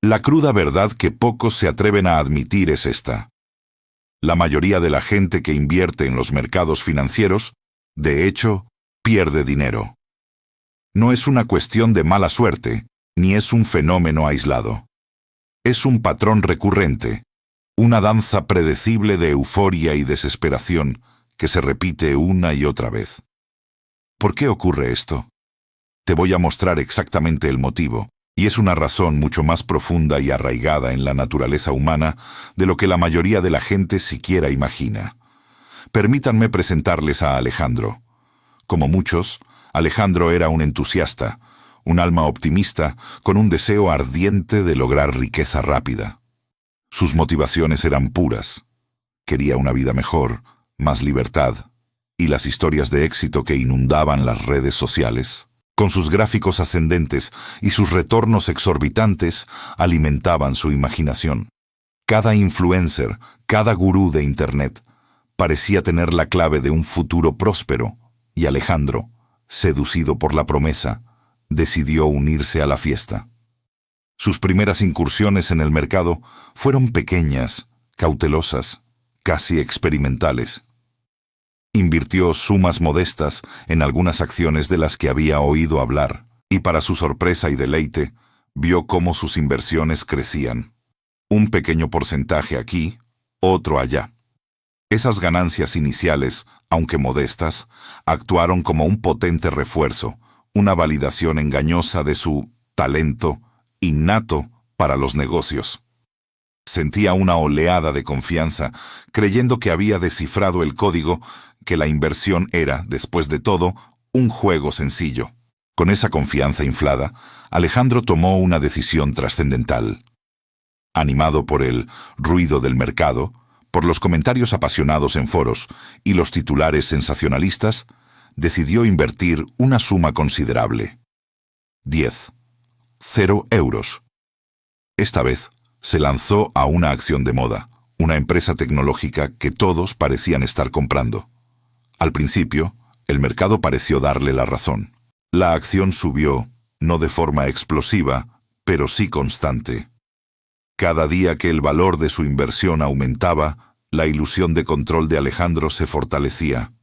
La cruda verdad que pocos se atreven a admitir es esta. La mayoría de la gente que invierte en los mercados financieros, de hecho, pierde dinero. No es una cuestión de mala suerte, ni es un fenómeno aislado. Es un patrón recurrente, una danza predecible de euforia y desesperación que se repite una y otra vez. ¿Por qué ocurre esto? Te voy a mostrar exactamente el motivo, y es una razón mucho más profunda y arraigada en la naturaleza humana de lo que la mayoría de la gente siquiera imagina. Permítanme presentarles a Alejandro. Como muchos, Alejandro era un entusiasta, un alma optimista con un deseo ardiente de lograr riqueza rápida. Sus motivaciones eran puras. Quería una vida mejor, más libertad, y las historias de éxito que inundaban las redes sociales, con sus gráficos ascendentes y sus retornos exorbitantes, alimentaban su imaginación. Cada influencer, cada gurú de Internet, parecía tener la clave de un futuro próspero, y Alejandro, seducido por la promesa, decidió unirse a la fiesta. Sus primeras incursiones en el mercado fueron pequeñas, cautelosas, casi experimentales. Invirtió sumas modestas en algunas acciones de las que había oído hablar, y para su sorpresa y deleite, vio cómo sus inversiones crecían. Un pequeño porcentaje aquí, otro allá. Esas ganancias iniciales, aunque modestas, actuaron como un potente refuerzo, una validación engañosa de su talento innato para los negocios. Sentía una oleada de confianza, creyendo que había descifrado el código, que la inversión era, después de todo, un juego sencillo. Con esa confianza inflada, Alejandro tomó una decisión trascendental. Animado por el ruido del mercado, por los comentarios apasionados en foros y los titulares sensacionalistas, decidió invertir una suma considerable. 0 euros. Esta vez se lanzó a una acción de moda, una empresa tecnológica que todos parecían estar comprando. Al principio, el mercado pareció darle la razón. La acción subió, no de forma explosiva, pero sí constante. Cada día que el valor de su inversión aumentaba, la ilusión de control de Alejandro se fortalecía.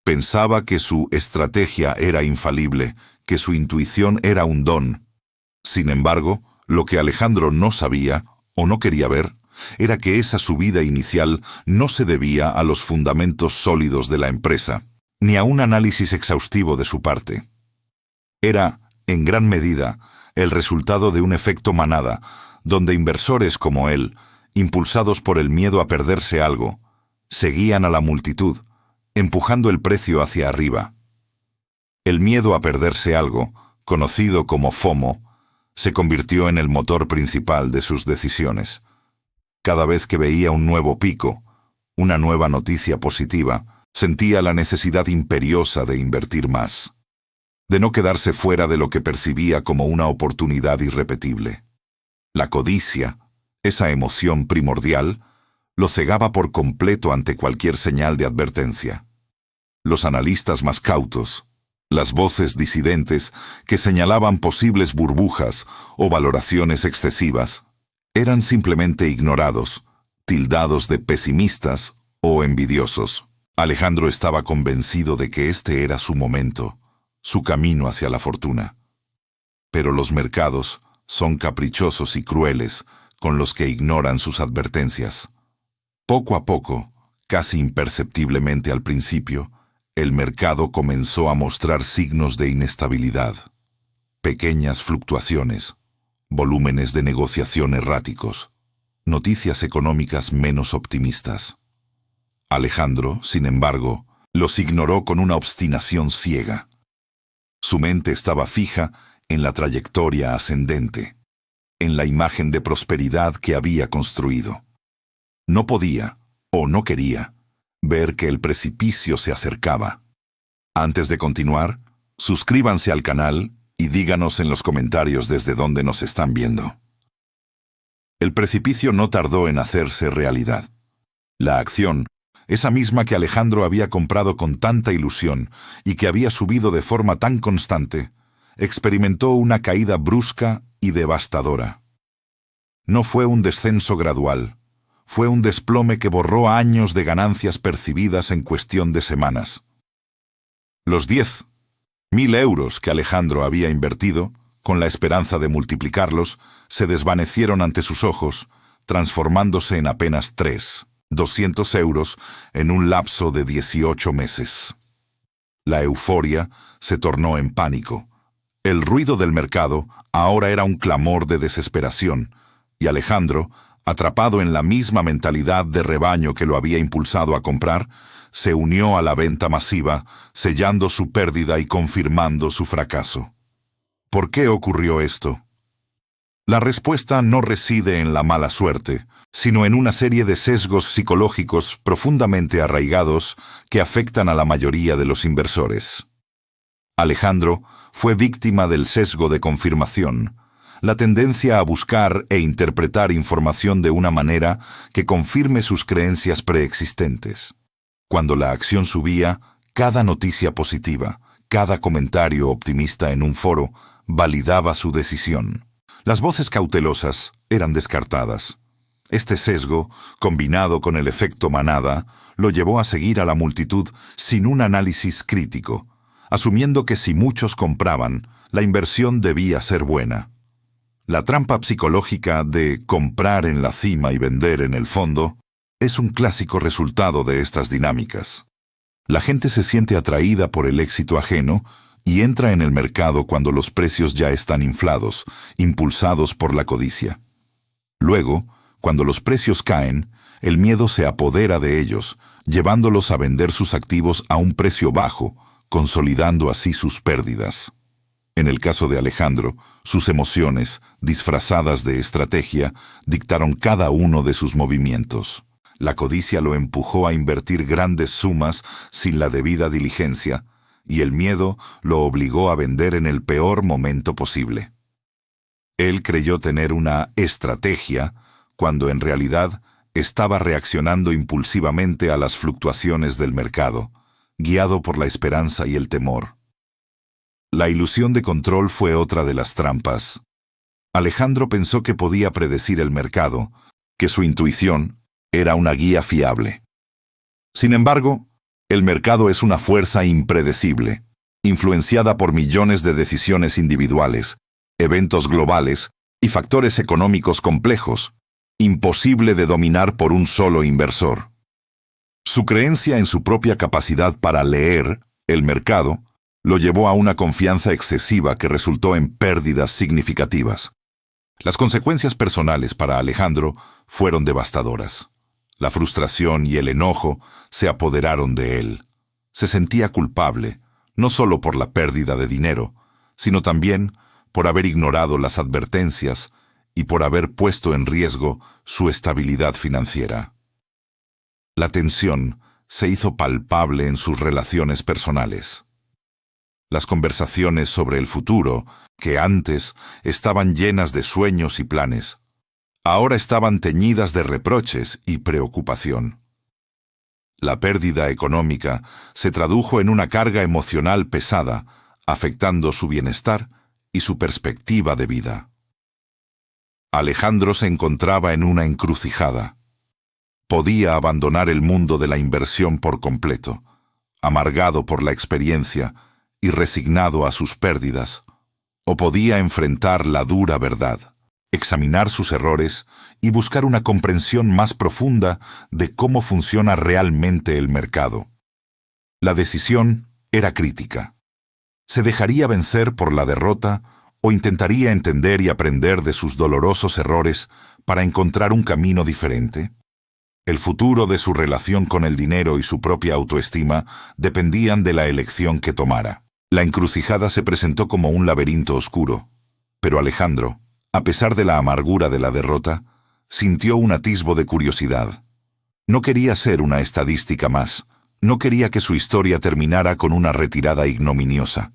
Pensaba que su estrategia era infalible, que su intuición era un don. Sin embargo, lo que Alejandro no sabía, o no quería ver, era que esa subida inicial no se debía a los fundamentos sólidos de la empresa, ni a un análisis exhaustivo de su parte. Era, en gran medida, el resultado de un efecto manada, donde inversores como él, impulsados por el miedo a perderse algo, seguían a la multitud, empujando el precio hacia arriba. El miedo a perderse algo, conocido como FOMO, se convirtió en el motor principal de sus decisiones. Cada vez que veía un nuevo pico, una nueva noticia positiva, sentía la necesidad imperiosa de invertir más, de no quedarse fuera de lo que percibía como una oportunidad irrepetible. La codicia, esa emoción primordial, lo cegaba por completo ante cualquier señal de advertencia. Los analistas más cautos, las voces disidentes que señalaban posibles burbujas o valoraciones excesivas, eran simplemente ignorados, tildados de pesimistas o envidiosos. Alejandro estaba convencido de que este era su momento, su camino hacia la fortuna. Pero los mercados son caprichosos y crueles con los que ignoran sus advertencias. Poco a poco, casi imperceptiblemente al principio, el mercado comenzó a mostrar signos de inestabilidad. Pequeñas fluctuaciones, volúmenes de negociación erráticos, noticias económicas menos optimistas. Alejandro, sin embargo, los ignoró con una obstinación ciega. Su mente estaba fija en la trayectoria ascendente, en la imagen de prosperidad que había construido. No podía, o no quería, ver que el precipicio se acercaba. Antes de continuar, suscríbanse al canal y díganos en los comentarios desde dónde nos están viendo. El precipicio no tardó en hacerse realidad. La acción, esa misma que Alejandro había comprado con tanta ilusión y que había subido de forma tan constante, experimentó una caída brusca y devastadora. No fue un descenso gradual. Fue un desplome que borró años de ganancias percibidas en cuestión de semanas. Los 10.000 euros que Alejandro había invertido, con la esperanza de multiplicarlos, se desvanecieron ante sus ojos, transformándose en apenas 200 euros en un lapso de 18 meses. La euforia se tornó en pánico. El ruido del mercado ahora era un clamor de desesperación, y Alejandro, atrapado en la misma mentalidad de rebaño que lo había impulsado a comprar, se unió a la venta masiva, sellando su pérdida y confirmando su fracaso. ¿Por qué ocurrió esto? La respuesta no reside en la mala suerte, sino en una serie de sesgos psicológicos profundamente arraigados que afectan a la mayoría de los inversores. Alejandro fue víctima del sesgo de confirmación, la tendencia a buscar e interpretar información de una manera que confirme sus creencias preexistentes. Cuando la acción subía, cada noticia positiva, cada comentario optimista en un foro, validaba su decisión. Las voces cautelosas eran descartadas. Este sesgo, combinado con el efecto manada, lo llevó a seguir a la multitud sin un análisis crítico, asumiendo que si muchos compraban, la inversión debía ser buena. La trampa psicológica de comprar en la cima y vender en el fondo es un clásico resultado de estas dinámicas. La gente se siente atraída por el éxito ajeno y entra en el mercado cuando los precios ya están inflados, impulsados por la codicia. Luego, cuando los precios caen, el miedo se apodera de ellos, llevándolos a vender sus activos a un precio bajo, consolidando así sus pérdidas. En el caso de Alejandro, sus emociones, disfrazadas de estrategia, dictaron cada uno de sus movimientos. La codicia lo empujó a invertir grandes sumas sin la debida diligencia, y el miedo lo obligó a vender en el peor momento posible. Él creyó tener una estrategia, cuando en realidad estaba reaccionando impulsivamente a las fluctuaciones del mercado, guiado por la esperanza y el temor. La ilusión de control fue otra de las trampas. Alejandro pensó que podía predecir el mercado, que su intuición era una guía fiable. Sin embargo, el mercado es una fuerza impredecible, influenciada por millones de decisiones individuales, eventos globales y factores económicos complejos, imposible de dominar por un solo inversor. Su creencia en su propia capacidad para leer el mercado lo llevó a una confianza excesiva que resultó en pérdidas significativas. Las consecuencias personales para Alejandro fueron devastadoras. La frustración y el enojo se apoderaron de él. Se sentía culpable, no solo por la pérdida de dinero, sino también por haber ignorado las advertencias y por haber puesto en riesgo su estabilidad financiera. La tensión se hizo palpable en sus relaciones personales. Las conversaciones sobre el futuro, que antes estaban llenas de sueños y planes, ahora estaban teñidas de reproches y preocupación. La pérdida económica se tradujo en una carga emocional pesada, afectando su bienestar y su perspectiva de vida. Alejandro se encontraba en una encrucijada. Podía abandonar el mundo de la inversión por completo, amargado por la experiencia y resignado a sus pérdidas, o podía enfrentar la dura verdad, examinar sus errores y buscar una comprensión más profunda de cómo funciona realmente el mercado. La decisión era crítica. ¿Se dejaría vencer por la derrota o intentaría entender y aprender de sus dolorosos errores para encontrar un camino diferente? El futuro de su relación con el dinero y su propia autoestima dependían de la elección que tomara. La encrucijada se presentó como un laberinto oscuro, pero Alejandro, a pesar de la amargura de la derrota, sintió un atisbo de curiosidad. No quería ser una estadística más, no quería que su historia terminara con una retirada ignominiosa.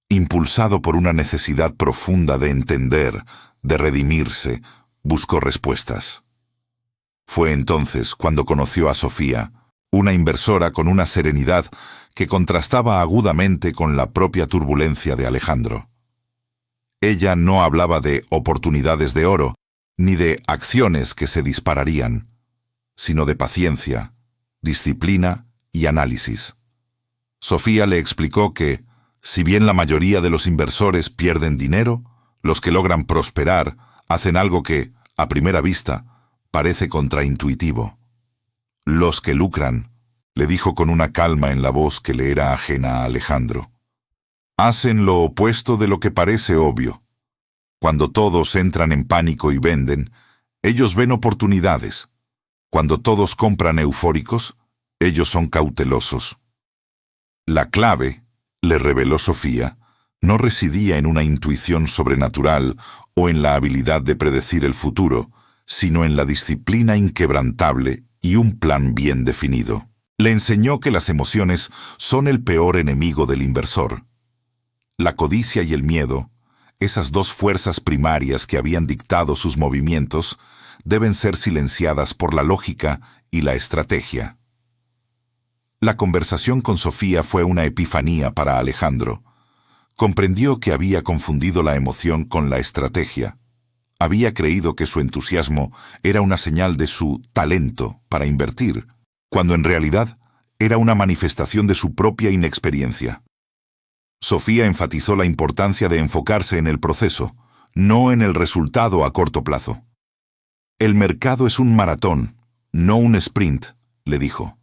Impulsado por una necesidad profunda de entender, de redimirse, buscó respuestas. Fue entonces cuando conoció a Sofía, una inversora con una serenidad que contrastaba agudamente con la propia turbulencia de Alejandro. Ella no hablaba de oportunidades de oro, ni de acciones que se dispararían, sino de paciencia, disciplina y análisis. Sofía le explicó que, si bien la mayoría de los inversores pierden dinero, los que logran prosperar hacen algo que, a primera vista, parece contraintuitivo. Los que lucran, le dijo con una calma en la voz que le era ajena a Alejandro, hacen lo opuesto de lo que parece obvio. Cuando todos entran en pánico y venden, ellos ven oportunidades. Cuando todos compran eufóricos, ellos son cautelosos. La clave, le reveló Sofía, no residía en una intuición sobrenatural o en la habilidad de predecir el futuro, sino en la disciplina inquebrantable y un plan bien definido. Le enseñó que las emociones son el peor enemigo del inversor. La codicia y el miedo, esas dos fuerzas primarias que habían dictado sus movimientos, deben ser silenciadas por la lógica y la estrategia. La conversación con Sofía fue una epifanía para Alejandro. Comprendió que había confundido la emoción con la estrategia. Había creído que su entusiasmo era una señal de su talento para invertir, cuando en realidad era una manifestación de su propia inexperiencia. Sofía enfatizó la importancia de enfocarse en el proceso, no en el resultado a corto plazo. El mercado es un maratón, no un sprint, le dijo.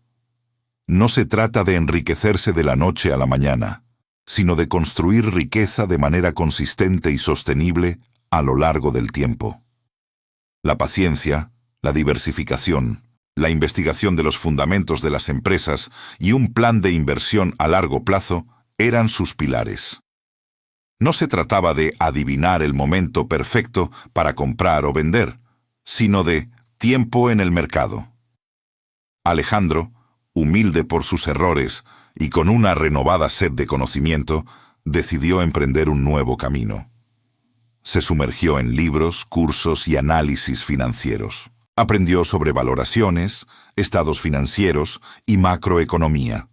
No se trata de enriquecerse de la noche a la mañana, sino de construir riqueza de manera consistente y sostenible a lo largo del tiempo. La paciencia, la diversificación, la investigación de los fundamentos de las empresas y un plan de inversión a largo plazo eran sus pilares. No se trataba de adivinar el momento perfecto para comprar o vender, sino de tiempo en el mercado. Alejandro, humilde por sus errores y con una renovada sed de conocimiento, decidió emprender un nuevo camino. Se sumergió en libros, cursos y análisis financieros. Aprendió sobre valoraciones, estados financieros y macroeconomía.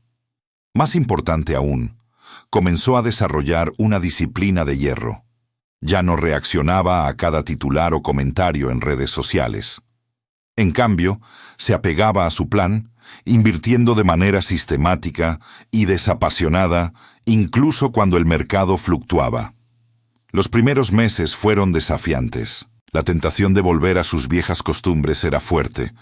Más importante aún, comenzó a desarrollar una disciplina de hierro. Ya no reaccionaba a cada titular o comentario en redes sociales. En cambio, se apegaba a su plan, invirtiendo de manera sistemática y desapasionada, incluso cuando el mercado fluctuaba. Los primeros meses fueron desafiantes. La tentación de volver a sus viejas costumbres era fuerte,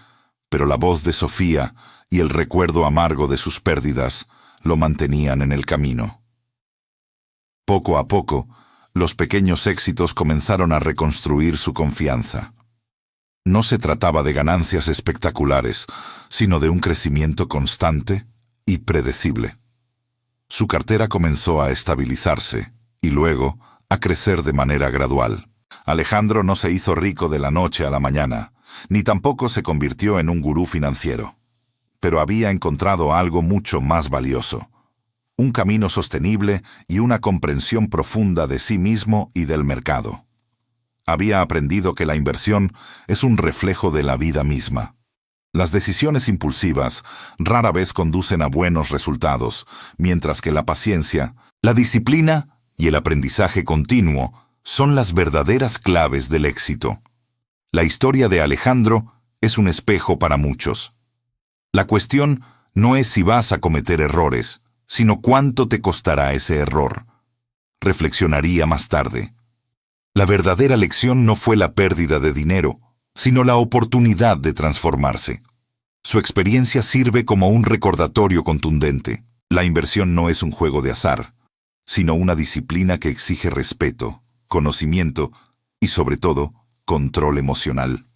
pero la voz de Sofía y el recuerdo amargo de sus pérdidas lo mantenían en el camino. Poco a poco, los pequeños éxitos comenzaron a reconstruir su confianza. No se trataba de ganancias espectaculares, sino de un crecimiento constante y predecible. Su cartera comenzó a estabilizarse y luego a crecer de manera gradual. Alejandro no se hizo rico de la noche a la mañana, ni tampoco se convirtió en un gurú financiero. Pero había encontrado algo mucho más valioso: un camino sostenible y una comprensión profunda de sí mismo y del mercado. Había aprendido que la inversión es un reflejo de la vida misma. Las decisiones impulsivas rara vez conducen a buenos resultados, mientras que la paciencia, la disciplina y el aprendizaje continuo son las verdaderas claves del éxito. La historia de Alejandro es un espejo para muchos. La cuestión no es si vas a cometer errores, sino cuánto te costará ese error. Reflexionaría más tarde. La verdadera lección no fue la pérdida de dinero, sino la oportunidad de transformarse. Su experiencia sirve como un recordatorio contundente. La inversión no es un juego de azar, sino una disciplina que exige respeto, conocimiento y, sobre todo, control emocional.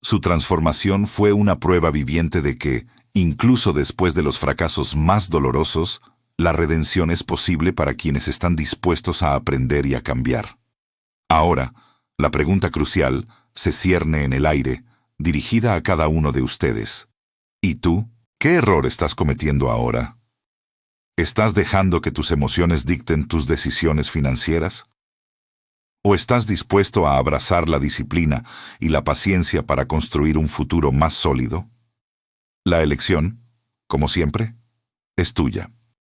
Su transformación fue una prueba viviente de que, incluso después de los fracasos más dolorosos, la redención es posible para quienes están dispuestos a aprender y a cambiar. Ahora, la pregunta crucial se cierne en el aire, dirigida a cada uno de ustedes. ¿Y tú? ¿Qué error estás cometiendo ahora? ¿Estás dejando que tus emociones dicten tus decisiones financieras? ¿O estás dispuesto a abrazar la disciplina y la paciencia para construir un futuro más sólido? La elección, como siempre, es tuya.